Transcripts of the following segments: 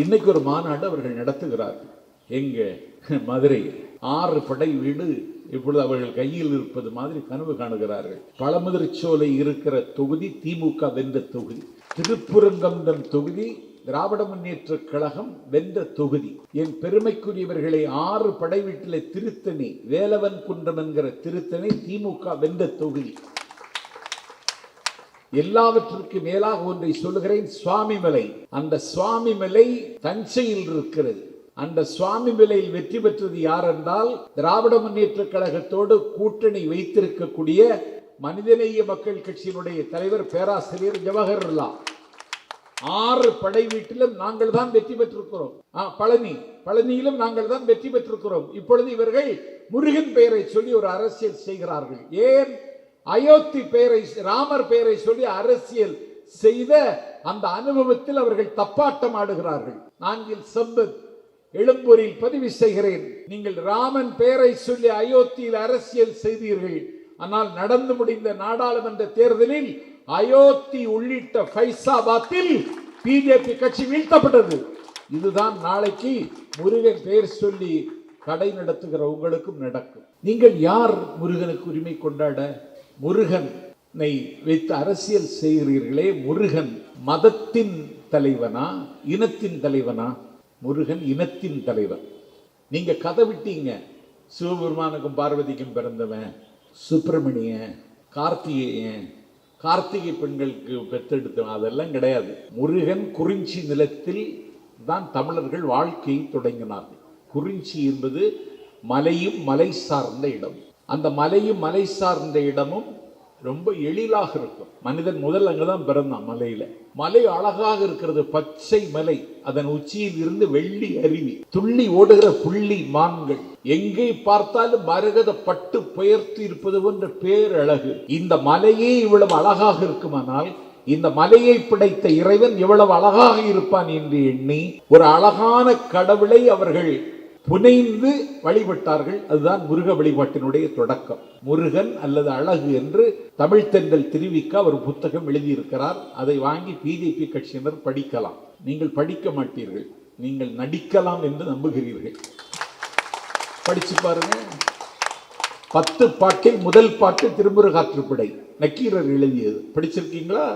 இன்னைக்கு ஒரு மாநாடு அவர்கள் நடத்துகிறார்கள். எங்க மதுரை 6 படை வீடு இப்பொழுது அவர்கள் கையில் இருப்பது மாதிரி கனவு காணுகிறார்கள். பழமுதிர்ச்சோலை இருக்கிற தொகுதி திமுக வென்ற தொகுதி, திருப்புறங்கம்பம் தொகுதி திராவிட முன்னேற்ற கழகம் வென்ற தொகுதி. என் பெருமைக்குரியவர்களை 6 படை வீட்டிலே திருத்தணி, வேலவன் குன்றம் என்கிற திருத்தணி திமுக வென்ற தொகுதி. எல்லாவற்றிற்கு மேலாக ஒன்றை சொல்லுகிறேன், சுவாமிமலை. அந்த சுவாமிமலை தஞ்சையில் இருக்கிறது. அந்த சுவாமிமலையில் வெற்றி பெற்றது யார் என்றால், திராவிட முன்னேற்ற கழகத்தோடு கூட்டணி வைத்திருக்கக்கூடிய மனிதநேய மக்கள் கட்சியினுடைய தலைவர் பேராசிரியர் ஜவஹர்லால். 6 படை வீட்டிலும் நாங்கள் தான் வெற்றி பெற்றிருக்கிறோம். பழனியிலும் நாங்கள் தான் வெற்றி பெற்றிருக்கிறோம். இப்பொழுது இவர்கள் முருகன் பெயரை சொல்லி ஒரு அரசியல் செய்கிறார்கள். ஏன்? அயோத்தி பெயரை, ராமர் பெயரை சொல்லி அரசியல் செய்த அந்த அனுபவத்தில் அவர்கள் தப்பாட்டம் ஆடுகிறார்கள். நாங்கள் சம்பத் எழும்பூரில் பதிவு செய்கிறேன், நீங்கள் ராமன் பெயரை சொல்லி அயோத்தியில் அரசியல் செய்தீர்கள். ஆனால் நடந்து முடிந்த நாடாளுமன்ற தேர்தலில் அயோத்தி உள்ளிட்ட ஃபைசாபாத்தில் பிஜேபி கட்சி வீழ்த்தப்பட்டது. இதுதான் நாளைக்கு முருகன் பெயர் சொல்லி கடை நடத்துகிற உங்களுக்கும் நடக்கும். நீங்கள் யார் முருகனுக்கு உரிமை கொண்டாட? முருகனை வைத்து அரசியல் செய்கிறீர்களே, முருகன் மதத்தின் தலைவனா இனத்தின் தலைவனா? முருகன் இனத்தின் தலைவர். நீங்க கதை விட்டீங்க, சிவபெருமானுக்கும் பார்வதிக்கும் பிறந்தவன் சுப்பிரமணியன், கார்த்திகை பெண்களுக்கு பெற்றெடுத்தவன், அதெல்லாம் கிடையாது. முருகன் குறிஞ்சி நிலத்தில் தான் தமிழர்கள் வாழ்க்கையை தொடங்கினார்கள். குறிஞ்சி என்பது மலையும் மலை சார்ந்த இடம். அந்த மலையும் மலை சார்ந்த இடமும் ரொம்ப எழிலாக இருக்கும். மனிதன் முதல் அங்கதான் பிறந்தான் மலையில. மலை அழகாக இருக்கிறது, பச்சை மலை. அதன் உச்சியில் இருந்து வெள்ளி அருவி, துள்ளி ஓடுகிற புள்ளி மான்கள், எங்கே பார்த்தாலும் மரகத பட்டு பெயர்த்து இருப்பது போன்ற பேரழகு. இந்த மலையே இவ்வளவு அழகாக இருக்குமானால் இந்த மலையை படைத்த இறைவன் எவ்வளவு அழகாக இருப்பான் என்று எண்ணி ஒரு அழகான கடவுளை அவர்கள் புனைந்து வழிபட்டார்கள். அதுதான் முருக வழிபாட்டினுடைய தொடக்கம். முருகன் அல்லது அழகு என்று தமிழ் தென்றல் திருவிக்கா ஒரு புத்தகம் எழுதியிருக்கிறார். அதை வாங்கி பிஜேபி கட்சியினர் படிக்கலாம். நீங்கள் படிக்க மாட்டீர்கள், நீங்கள் நடிக்கலாம் என்று நம்புகிறீர்கள். படிச்சு பாருங்க. 10 பாட்டில் முதல் பாட்டு திருமுருகாற்றுப்படை, நக்கீரர் எழுதியது. படிச்சிருக்கீங்களா?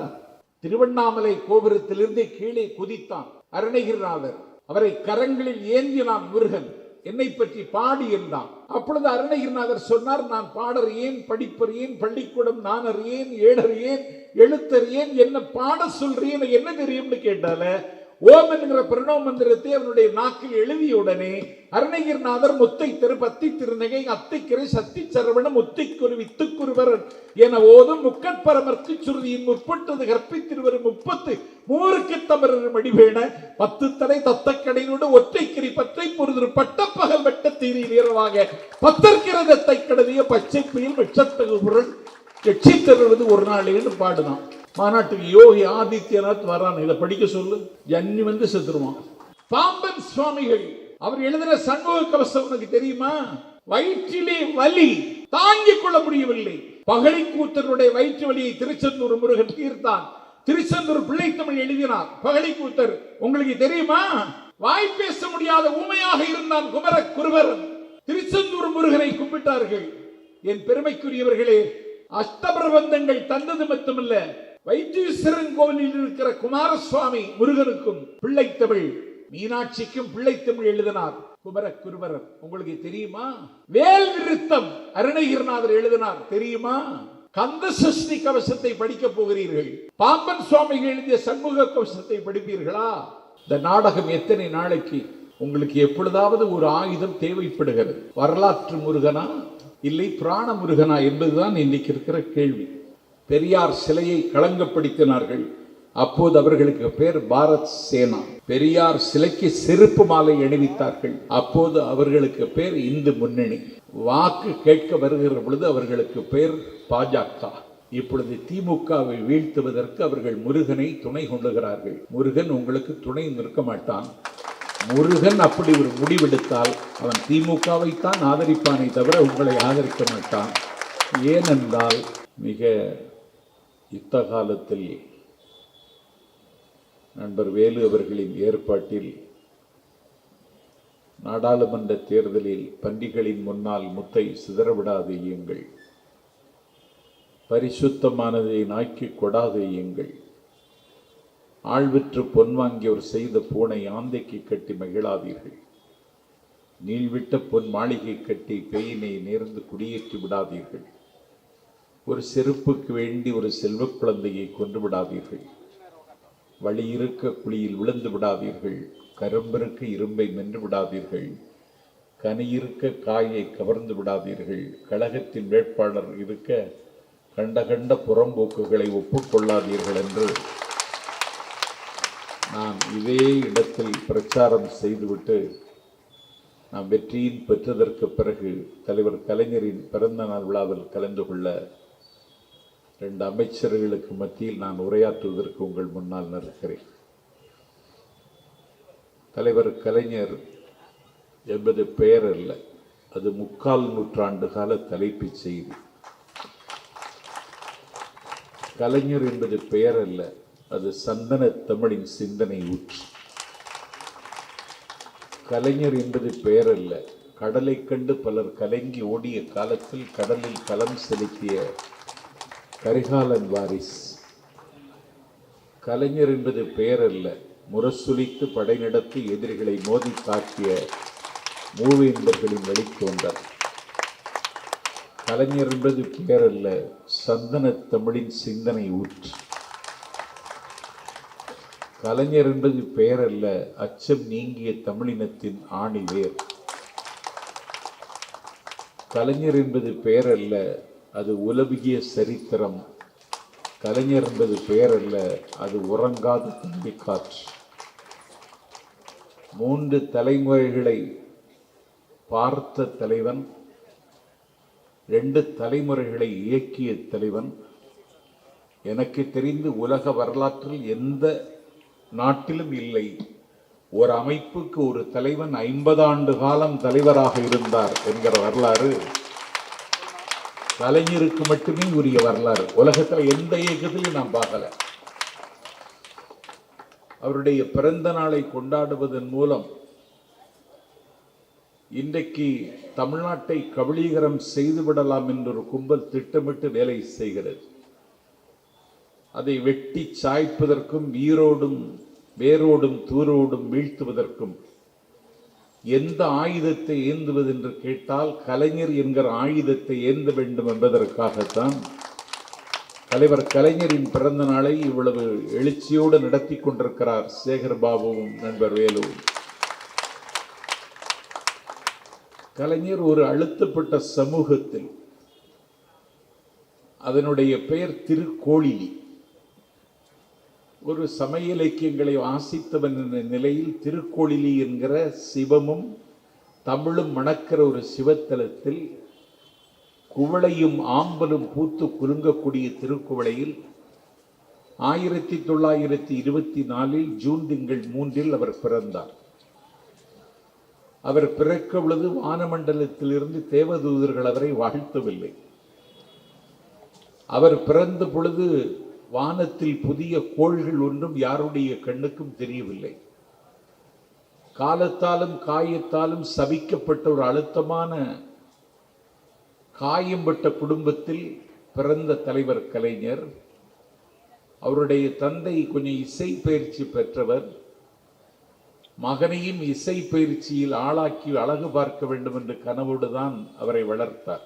திருவண்ணாமலை கோபுரத்திலிருந்து கீழே குதித்தான் அருணகிரிநாதர். அவரை கரங்களில் ஏந்தினான் முருகன். என்னை பற்றி பாடி என்றான். அப்பொழுது அருணகிரிநாதர் சொன்னார், நான் பாடர் ஏன், படிப்பர் ஏன், பள்ளிக்கூடம் நானர் ஏன், ஏடர் ஏன், எழுத்தர் ஏன், என்ன பாட சொல்றேன், என்ன தெரியும்னு கேட்டால ஓம் என்கிற பிரணவ மந்திரத்தை அவனுடைய நாக்கில் எழுதிய உடனே அருணகிரிநாதர் முத்தை திரு பத்தி திருநகை அத்தைக்கிறை சத்தி சரவண முத்தைக்குரு வித்துக்குருவரன் என ஓதும் முக்கட்பரமர்க்கு சுருதியின் முற்பட்டது கற்பித்திருவரும் 30 மூருக்கு தமரரும் அடிவேண 10 தலை தத்தக்கடையோடு ஒற்றைக்கிரி பற்றை பொருது பட்டப்பகல் வெட்ட தீரி வீரவாக பத்தற்கிறதத்தை கடதிய பச்சை புயல் வெற்றத்தகு பொருள் எச்சி தருவது ஒரு நாளேன்னு பாடுதான். மாநாட்டுக்கு யோகி ஆதித்யநாத் வரான். இதை படிக்க சொல்லு, ஜன்னி வந்து செத்துருவான். பாம்பன் சுவாமிகள் அவர் எழுதின சண்முக கவசம் உனக்கு தெரியுமா? வயிற்றிலே வலி தாங்கிக் கொள்ள முடியவில்லை. பகழி கூத்தருடைய வயிற்று வலியை திருச்செந்தூர் முருகன் தீர்த்தான். திருச்செந்தூர் பிள்ளை தமிழ் எழுதினார். பகழி கூத்தர் உங்களுக்கு தெரியுமா? வாய் பேச முடியாத ஊமையாக இருந்தான் குமர குருவரன். திருச்செந்தூர் முருகனை கும்பிட்டார்கள். என் பெருமைக்குரியவர்களே, அஷ்டபிரபந்தங்கள் தந்தது மட்டுமல்ல, வைத்தீஸ்வரன் கோவிலில் இருக்கிற குமாரசுவாமி முருகனுக்கும் பிள்ளைத்தமிழ், மீனாட்சிக்கும் பிள்ளைத்தமிழ் எழுதினார் குமர குருவரர். உங்களுக்கு தெரியுமா? வேல் நிறுத்தம் அருணகிரிநாதர் எழுதினார் தெரியுமா? கந்த சஷ்டி கவசத்தை படிக்க போகிறீர்கள். பாம்பன் சுவாமிகள் எழுதிய சண்முக கவசத்தை படிப்பீர்களா? இந்த நாடகம் எத்தனை நாளைக்கு? உங்களுக்கு எப்பொழுதாவது ஒரு ஆயுதம் தேவைப்படுகிறது. வரலாற்று முருகனா இல்லை பிராண முருகனா என்பதுதான் இன்னைக்கு இருக்கிற கேள்வி. பெரியார் சிலையை களங்கப்படுத்தினார்கள். அப்போது அவர்களுக்கு பேர் பாரத் சேனா. பெரியார் சிலைக்கு செருப்பு மாலை அணிவித்தார்கள். அப்போது அவர்களுக்கு பேர் இந்து முன்னணி. வாக்கு கேட்க வருகிற பொழுது அவர்களுக்கு பேர் பாஜக. இப்பொழுது திமுகவை வீழ்த்துவதற்கு அவர்கள் முருகனை துணை கொண்டுகிறார்கள். முருகன் உங்களுக்கு துணை நிற்க மாட்டான். முருகன் அப்படி ஒரு முடிவெடுத்தால் அவன் திமுகவை தான் ஆதரிப்பானை தவிர உங்களை ஆதரிக்க மாட்டான். ஏனென்றால் மிக யுத்த காலத்தில் நண்பர் வேலு அவர்களின் ஏற்பாட்டில் நாடாளுமன்ற தேர்தலில் பன்றிகளின் முன்னால் முத்தை சிதறவிடாதேயுங்கள், பரிசுத்தமானதை நாய்க்கு கொடாதேயுங்கள், ஆழ்விற்று பொன் வாங்கியோர் செய்த பூனை ஆந்தைக்கு கட்டி மகிழாதீர்கள், நீள்விட்ட பொன் மாளிகை கட்டி பேயினை நேர்ந்து குடியேற்றி விடாதீர்கள், ஒரு செருப்புக்கு வேண்டி ஒரு செல்வ குழந்தையை கொன்று விடாதீர்கள், வழியிருக்க குழியில் விழுந்து விடாதீர்கள், கரும்பிருக்க இரும்பை மென்று விடாதீர்கள், கனியிருக்க காயை கவர்ந்து விடாதீர்கள், கழகத்தின் வேட்பாளர் இருக்க கண்ட கண்ட புறம்போக்குகளை ஒப்புக்கொள்ளாதீர்கள் என்று நான் இதே இடத்தில் பிரச்சாரம் செய்துவிட்டு நாம் வெற்றியின் பெற்றதற்கு பிறகு தலைவர் கலைஞரின் பிறந்த நாள் விழாவில் கலந்து கொள்ள 2 அமைச்சர்களுக்கு மத்தியில் நான் உரையாற்றுவதற்கு உங்கள் முன்னால் நிற்கிறேன். தலைவர் கலைஞர் என்பது பெயர் அல்ல, அது 3/4 நூற்றாண்டு கால தலைப்புச் செய்தி. கலைஞர் என்பது பெயர் அல்ல, அது சந்தன தமிழின் சிந்தனை ஊற்று. கலைஞர் என்பது பெயர் அல்ல, கடலை கண்டு பலர் கலங்கி ஓடிய காலத்தில் கடலில் களம் செலுத்திய கரிகாலன் வாரிஸ். கலைஞர் என்பது பெயர் அல்ல, முரசொலித்து படை நடத்தி எதிரிகளை மோதி தாக்கிய மூவேந்தர்களின் வழித்தோன்றல். கலைஞர் என்பது பெயர் அல்ல, சந்தன தமிழின் சிந்தனை ஊற்று. கலைஞர் என்பது பெயர் அல்ல, அச்சம் நீங்கிய தமிழினத்தின் ஆணிவேர். கலைஞர் என்பது பெயர் அல்ல, அது உலவிய சரித்திரம். கலைஞர் என்பது பெயர் அல்ல, அது உறங்காத தம்பி காற்று. 3 தலைமுறைகளை பார்த்த தலைவன், 2 தலைமுறைகளை இயக்கிய தலைவன். எனக்கு தெரிந்து உலக வரலாற்றில் எந்த நாட்டிலும் இல்லை ஒரு அமைப்புக்கு ஒரு தலைவன் 50 ஆண்டு காலம் தலைவராக இருந்தார் என்கிற வரலாறு கலைஞருக்கு மட்டுமே உரிய வரலாறு. உலகத்தில் எந்த இயக்கத்திலும் நாம் பார்க்கல. அவருடைய பிறந்த நாளை கொண்டாடுவதன் மூலம் இன்றைக்கு தமிழ்நாட்டை கபளீகரம் செய்துவிடலாம் என்றொரு கும்பல் திட்டமிட்டு வேலை செய்கிறது. அதை வெட்டி சாய்ப்பதற்கும் வேரோடும் தூரோடும் வீழ்த்துவதற்கும் எந்த ஆயுதத்தை ஏந்துவது என்று கேட்டால் கலைஞர் என்கிற ஆயுதத்தை ஏந்த வேண்டும் என்பதற்காகத்தான் தலைவர் கலைஞரின் பிறந்த நாளை இவ்வளவு எழுச்சியோடு நடத்தி கொண்டிருக்கிறார் சேகர் பாபுவும் நண்பர் வேலுவும். கலைஞர் ஒரு அழுத்தப்பட்ட சமூகத்தில், அதனுடைய பெயர் திருக்கோளிலி, ஒரு சமய இலக்கியங்களை வாசித்தவன் என்ற நிலையில் திருக்கோளிலி என்கிற சிவமும் தமிழும் மணக்கிற ஒரு சிவத்தலத்தில் குவளையும் ஆம்பலும் பூத்து குலுங்கக்கூடிய திருக்குவளையில் 1924 ஜூன் திங்கள் 3 அவர் பிறந்தார். அவர் பிறக்க பொழுது வானமண்டலத்திலிருந்து தேவதூதர்கள் அவரை வாழ்த்தவில்லை. அவர் பிறந்த பொழுது வானத்தில் புதிய கோள்கள் ஒன்றும் யாருடைய கண்ணுக்கும் தெரியவில்லை. காலத்தாலும் காயத்தாலும் சபிக்கப்பட்ட ஒரு அழுத்தமான காயம்பட்ட குடும்பத்தில் பிறந்த தலைவர் கலைஞர். அவருடைய தந்தை கொஞ்சம் இசை பயிற்சி பெற்றவர். மகனையும் இசை பயிற்சியில் ஆளாக்கி அழகு பார்க்க வேண்டும் என்ற கனவோடு தான் அவரை வளர்த்தார்.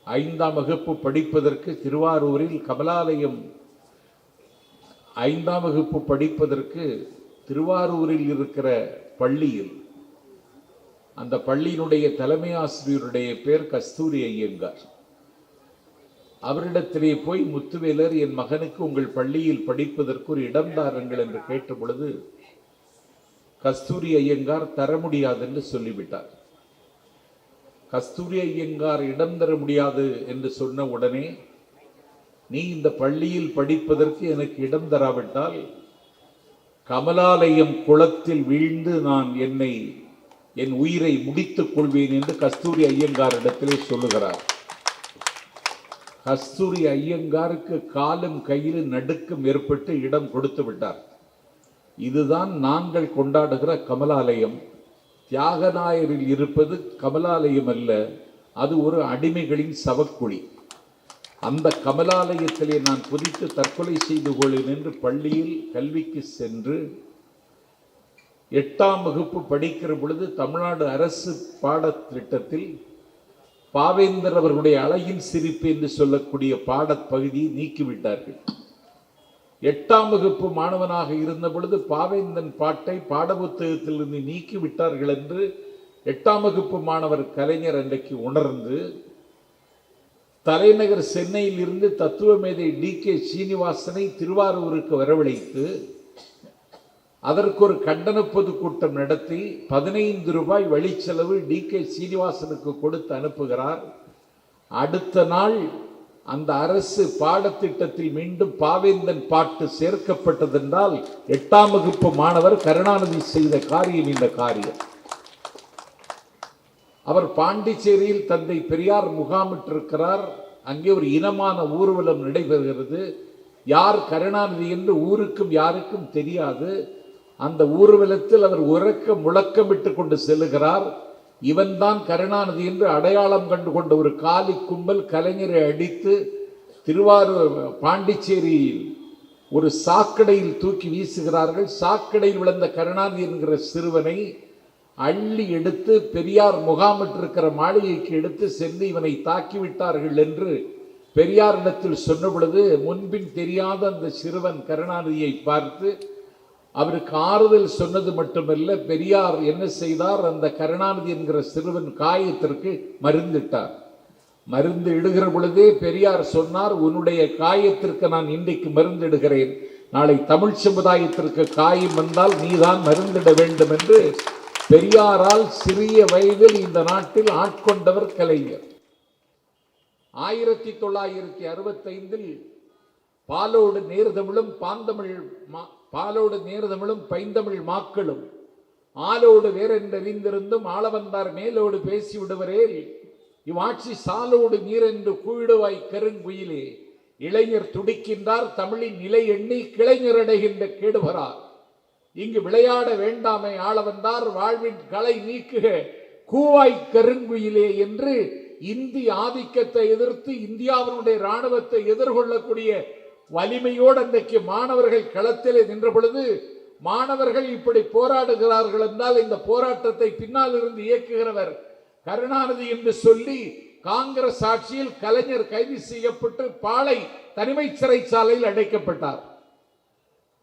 5ஆம் வகுப்பு படிப்பதற்கு திருவாரூரில் கமலாலயம் 5ஆம் வகுப்பு படிப்பதற்கு திருவாரூரில் இருக்கிற பள்ளியில், அந்த பள்ளியினுடைய தலைமை ஆசிரியருடைய பேர் கஸ்தூரி ஐயங்கார். அவரிடத்திலே போய் முத்துவேலர், என் மகனுக்கு உங்கள் பள்ளியில் படிப்பதற்கு ஒரு இடம் தாருங்கள் என்று கேட்ட பொழுது கஸ்தூரி ஐயங்கார் தர முடியாது என்று சொல்லிவிட்டார். கஸ்தூரி ஐயங்கார் இடம் தர முடியாது என்று சொன்ன உடனே, நீ இந்த பள்ளியில் படிப்பதற்கு எனக்கு இடம் தராவிட்டால் கமலாலயம் குளத்தில் வீழ்ந்து நான் என் உயிரை முடித்துக் கொள்வேன் என்று கஸ்தூரி ஐயங்காரிடத்திலே சொல்லுகிறார். கஸ்தூரி ஐயங்காருக்கு காலும் கையிலும் நடுக்கம் ஏற்பட்டு இடம் கொடுத்து விட்டார். இதுதான் நாங்கள் கொண்டாடுகிற கமலாலயம். தியாகநாயரில் இருப்பது கமலாலயம் அல்ல, அது ஒரு அடிமைகளின் சவக்குழி. அந்த கமலாலயத்திலே நான் குதித்து தற்கொலை செய்து கொள்வேன் என்று பள்ளியில் கல்விக்கு சென்று 8ஆம் வகுப்பு படிக்கிற பொழுது தமிழ்நாடு அரசு பாடத்திட்டத்தில் பாவேந்தர் அவர்களுடைய அழகின் சிரிப்பு என்று சொல்லக்கூடிய பாடப்பகுதியை நீக்கிவிட்டார்கள். 8ஆம் வகுப்பு மாணவனாக இருந்த பொழுது பாவேந்தன் பாட்டை பாடப்புத்தகத்திலிருந்து நீக்கிவிட்டார்கள் என்று 8ஆம் வகுப்பு மாணவர் கலைஞர் அன்றைக்கு உணர்ந்து தலைநகர் சென்னையில் இருந்து தத்துவ மேதை DK சீனிவாசனை திருவாரூருக்கு வரவழைத்து அதற்கு ஒரு கண்டன பொதுக்கூட்டம் நடத்தி 15 ரூபாய் வழிச்செலவு DK சீனிவாசனுக்கு கொடுத்து அனுப்புகிறார். அடுத்த நாள் அந்த அரசு பாடத்திட்டத்தில் மீண்டும் பாவேந்தன் பாட்டு சேர்க்கப்பட்டதென்றால் 8ஆம் வகுப்பு மாணவர் கருணாநிதி செய்த காரியம் இந்த காரியம். அவர் பாண்டிச்சேரியில் தந்தை பெரியார் முகாமிட்டிருக்கிறார். அங்கே ஒரு இனமான ஊர்வலம் நடைபெறுகிறது. யார் கருணாநிதி என்று ஊருக்கும் யாருக்கும் தெரியாது. அந்த ஊர்வலத்தில் அவர் உறக்க முழக்கமிட்டு கொண்டு செல்லுகிறார். இவன்தான் கருணாநிதி என்று அடையாளம் கண்டு கொண்ட ஒரு காலி கும்பல் கலைஞரை அடித்து திருவாரூர் பாண்டிச்சேரியில் ஒரு சாக்கடையில் தூக்கி வீசுகிறார்கள். சாக்கடையில் விழுந்த கருணாநிதி என்கிற சிறுவனை அள்ளி எடுத்து பெரியார் முகாமிட்டிருக்கிற மாளிகைக்கு எடுத்து சென்று இவனை தாக்கிவிட்டார்கள் என்று பெரியாரிடத்தில் சொன்ன பொழுது முன்பின் தெரியாத அந்த சிறுவன் கருணாநிதியை பார்த்து அவருக்கு ஆறுதல் சொன்னது மட்டுமல்ல, பெரியார் என்ன செய்தார், அந்த கருணாநிதி என்கிற சிறுவன் காயத்திற்கு மருந்திட்டார். மருந்து இடுகிற பொழுதே பெரியார் சொன்னார், உன்னுடைய காயத்திற்கு நான் இன்றைக்கு மருந்து இடுகிறேன், நாளை தமிழ் சமுதாயத்திற்கு காயம் வந்தால் நீதான் மருந்திட வேண்டும் என்று பெரியாரால் சிறிய வயதில் இந்த நாட்டில் ஆட்கொண்டவர் கலைஞர். 1965 பாலோடு நேர்தமிழும் பைந்தமிழ் மாக்களும் ஆலோடு வேறென்றறிந்திருந்தும் ஆளவந்தார் மேலோடு பேசி விடுவரேல் இவ்வாட்சி சாலோடு நீரென்று கூவிடுவாய் கருங்குயிலே இளைஞர் துடிக்கின்றார் தமிழின் நிலை எண்ணி கிளைஞரடைகின்ற கேடுவரார். இங்கு விளையாட வேண்டாமை ஆளவந்தார் வாழ்வின் களை நீக்குக கூவாய் கருங்குயிலே என்று இந்தி ஆதிக்கத்தை எதிர்த்து இந்தியாவினுடைய இராணுவத்தை எதிர்கொள்ளக்கூடிய வலிமையோடு அன்றைக்கு மாணவர்கள் களத்திலே நின்ற பொழுது மாணவர்கள் இப்படி போராடுகிறார்கள் என்றால் இந்த போராட்டத்தை பின்னால் இருந்து இயக்குகிறவர் கருணாநிதி என்று சொல்லி காங்கிரஸ் ஆட்சியில் கலைஞர் கைது செய்யப்பட்டு பாளை தனிமை சிறைச்சாலையில் அடைக்கப்பட்டார்.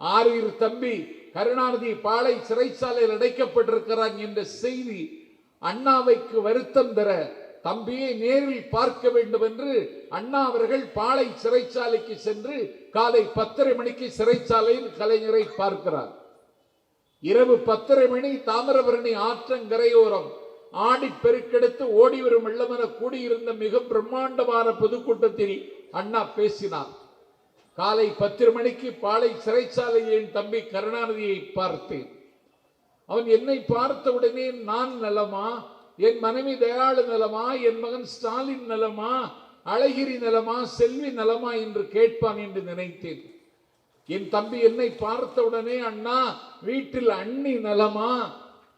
ஆரியர் தம்பி கருணாநிதி பாளை சிறைச்சாலையில் அடைக்கப்பட்டிருக்கிறான் என்ற செய்தி அண்ணாவைக்கு வருத்தம் தர தம்பியை நேரில் பார்க்க வேண்டும் என்று அண்ணா அவர்கள் பாளை சிறைச்சாலைக்கு சென்று காலை 10:30 மணிக்கு சிறைச்சாலையில் கலைஞரை பார்க்கிறார். இரவு 10:30 மணி தாமிரபரணி ஆற்றங்கரையோரம் ஆடி பெருக்கெடுத்து ஓடி வரும் வெள்ளமென கூடியிருந்த மிக பிரம்மாண்டமான பொதுக்கூட்டத்தில் அண்ணா பேசினார். காலை 10 மணிக்கு பாளை சிறைச்சாலையில் என் தம்பி கருணாநிதியை பார்த்தேன். அவன் என்னை பார்த்த உடனே நான் நலமா, என் மனைவி தயாளு நலமா, என் மகன் ஸ்டாலின் நலமா, அழகிரி நலமா, செல்வி நலமா என்று கேட்பான் என்று நினைத்தேன். என் தம்பி என்னை பார்த்தவுடனே அண்ணா வீட்டில் அண்ணி நலமா,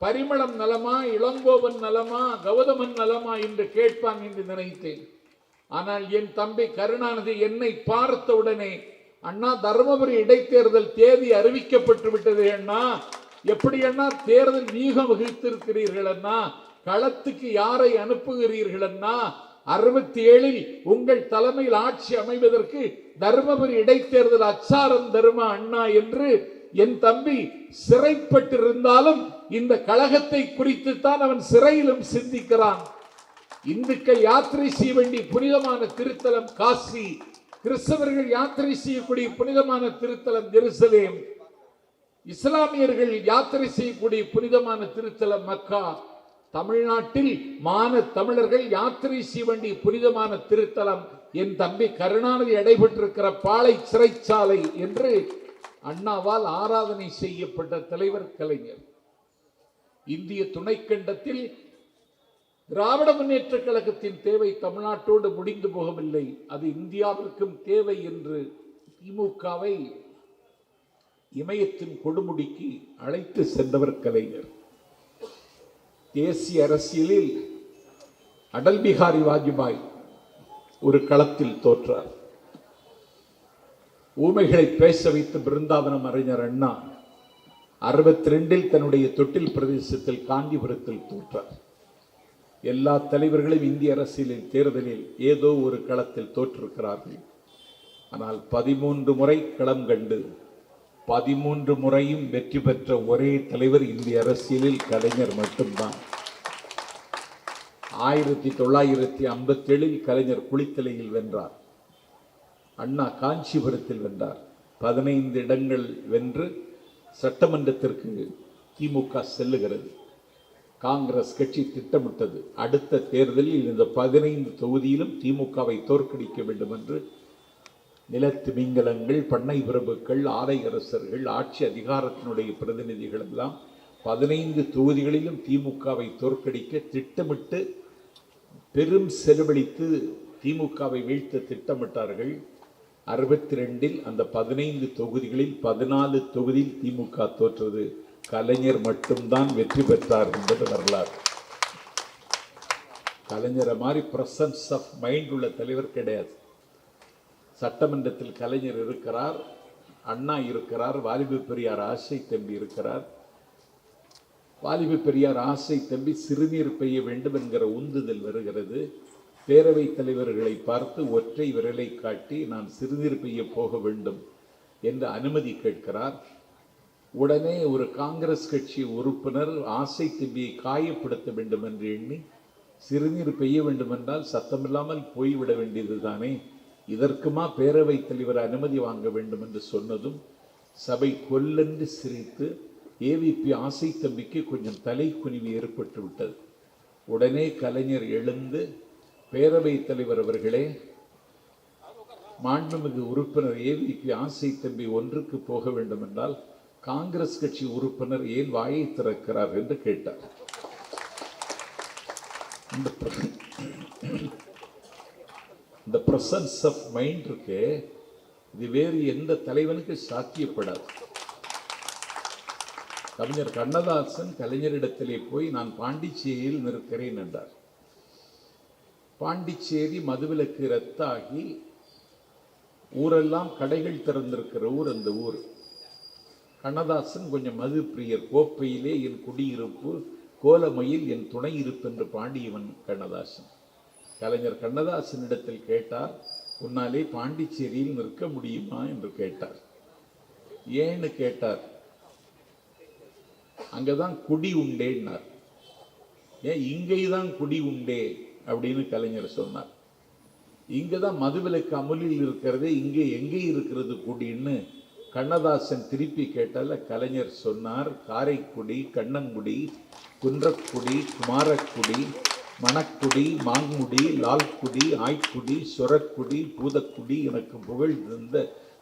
பரிமளம் நலமா, இளங்கோவன் நலமா, கௌதமன் நலமா என்று கேட்பான் என்று நினைத்தேன். ஆனால் என் தம்பி கருணாநிதி என்னை பார்த்தவுடனே அண்ணா தர்மபுரி இடைத்தேர்தல் தேதி அறிவிக்கப்பட்டு விட்டது அண்ணா, எப்படி அண்ணா தேர்தல் வீகம் வகித்திருக்கிறீர்கள் அண்ணா, களத்துக்கு யாரை அனுப்புகிறீர்கள் அண்ணா, 67 உங்கள் தலைமையில் ஆட்சி அமைவதற்கு தர்மபுரி இடைத்தேர்தல் அச்சாரம் தருமா அண்ணா என்று என் தம்பி சிறைப்பட்டிருந்தாலும் இந்த கழகத்தை குறித்து தான் அவன் சிறையிலும் சிந்திக்கிறான். இந்துக்கள் யாத்திரை செய்ய வேண்டிய புனிதமான திருத்தலம் காசி, கிறிஸ்தவர்கள் யாத்திரை செய்யக்கூடிய புனிதமான திருத்தலம் ஜெருசலேம், இஸ்லாமியர்கள் யாத்திரை செய்யக்கூடிய புனிதமான திருத்தலம் மக்கா, தமிழ்நாட்டில் தமிழர்கள் யாத்திரை செய்ய வேண்டிய புனிதமான திருத்தலம் என் தம்பி கருணாநிதி அடைபட்டிருக்கிற பாளை சிறைச்சாலை என்று அண்ணாவால் ஆராதனை செய்யப்பட்ட தலைவர் கலைஞர். இந்திய துணைக்கண்டத்தில் திராவிட முன்னேற்ற கழகத்தின் தேவை தமிழ்நாட்டோடு முடிந்து போகவில்லை, அது இந்தியாவிற்கும் தேவை என்று திமுகவை இமயத்தின் கொடுமுடிக்கு அழைத்து சென்றவர் கலைஞர். தேசிய அரசியலில் அடல் பிகாரி வாஜ்பாய் ஒரு களத்தில் தோற்றார். ஊமைகளை பேச வைத்து பிருந்தாவனம் அறிஞர் அண்ணா 62 தன்னுடைய தொட்டில் பிரதேசத்தில் காஞ்சிபுரத்தில் தோற்றார். எல்லா தலைவர்களும் இந்திய அரசியலின் தேர்தலில் ஏதோ ஒரு களத்தில் தோற்றிருக்கிறார்கள். ஆனால் 13 முறை களம் கண்டு 13 முறையும் வெற்றி பெற்ற ஒரே தலைவர் இந்திய அரசியலில் கலைஞர் மட்டும்தான். 1957 கலைஞர் குளித்தலையில் வென்றார். அண்ணா காஞ்சிபுரத்தில் வென்றார். 15 இடங்கள் வென்று சட்டமன்றத்திற்கு திமுக செல்லுகிறது. காங்கிரஸ் கட்சி திட்டமிட்டது அடுத்த தேர்தலில் இந்த 15 தொகுதியிலும் திமுகவை தோற்கடிக்க வேண்டும் என்று. நிலத்து மிங்கலங்கள், பண்ணை பிரபுக்கள், ஆலை அரசர்கள், ஆட்சி அதிகாரத்தினுடைய பிரதிநிதிகள் எல்லாம் 15 தொகுதிகளிலும் திமுகவை தோற்கடிக்க திட்டமிட்டு பெரும் செலவழித்து திமுகவை வீழ்த்த திட்டமிட்டார்கள். 62 அந்த 15 தொகுதிகளில் 14 தொகுதியில் திமுக தோற்றது. கலைஞர் மட்டும்தான் வெற்றி பெற்றார் என்பது வரலாறு. கலைஞரை மாதிரி பிரசன்ஸ் ஆஃப் மைண்ட் உள்ள தலைவர் கிடையாது. சட்டமன்றத்தில் கலைஞர் இருக்கிறார், அண்ணா இருக்கிறார், வாலிப பெரியார் ஆசை தம்பி இருக்கிறார். வாலிப பெரியார் ஆசை தம்பி சிறுநீர் பெய்ய வேண்டும் என்கிற உந்துதல் வருகிறது. பேரவைத் தலைவர்களை பார்த்து ஒற்றை விரலை காட்டி நான் சிறுநீர் பெய்ய போக வேண்டும் என்று அனுமதி கேட்கிறார். உடனே ஒரு காங்கிரஸ் கட்சி உறுப்பினர் ஆசை தம்பியை காயப்படுத்த வேண்டும் என்று எண்ணி சிறுநீர் பெய்ய வேண்டும் என்றால் சத்தமில்லாமல் போய்விட வேண்டியது தானே, இதற்குமா பேரவைத் தலைவர் அனுமதி வாங்க வேண்டும் என்று சொன்னதும் சபை கொல்லென்று சிரித்து ஏவிபி ஆசை தம்பிக்கு கொஞ்சம் தலை குனிவு ஏற்பட்டு விட்டது. உடனே கலைஞர் எழுந்து, பேரவைத் தலைவர் அவர்களே, மாண்புமிகு உறுப்பினர் ஏவிபி ஆசை தம்பி ஒன்றுக்கு போக வேண்டும் என்றால் காங்கிரஸ் கட்சி உறுப்பினர் ஏன் வாயை திறக்கிறார் என்று கேட்டார். இந்த பிரசன்ஸ் ஆஃப் மைண்ட் இருக்கு, இது வேறு எந்த தலைவனுக்கு சாத்தியப்படாது. கவிஞர் கண்ணதாசன் கலைஞரிடத்திலே போய் நான் பாண்டிச்சேரியில் நிற்கிறேன் என்றார். பாண்டிச்சேரி மதுவிலக்கு ரத்தாகி ஊரெல்லாம் கடைகள் திறந்திருக்கிற ஊர் அந்த ஊர். கண்ணதாசன் கொஞ்சம் மது பிரியர். கோப்பையிலே என் குடியிருப்பு, கோலமையில் என் துணை இருப்பு என்று பாண்டியவன் கண்ணதாசன். கலைஞர் கண்ணதாசனிடத்தில் கேட்டார், உன்னாலே பாண்டிச்சேரியில் நிற்க முடியுமா என்று கேட்டார். ஏன்னு கேட்டார். அங்கதான் குடி உண்டேன்னார். ஏன் இங்கேதான் குடி உண்டே அப்படின்னு கலைஞர் சொன்னார். இங்கதான் மதுவிலக்கு அமலில் இருக்கிறது, இங்கே எங்கே இருக்கிறது குடின்னு கண்ணதாசன் திருப்பி கேட்டால கலைஞர் சொன்னார், காரைக்குடி, கண்ணங்குடி, குன்றக்குடி, குமாரக்குடி, மணக்குடி, மாங்குடி, லால்குடி, ஆய்க்குடி, சொரக்குடி, பூதக்குடி, எனக்கு புகழ் இருந்த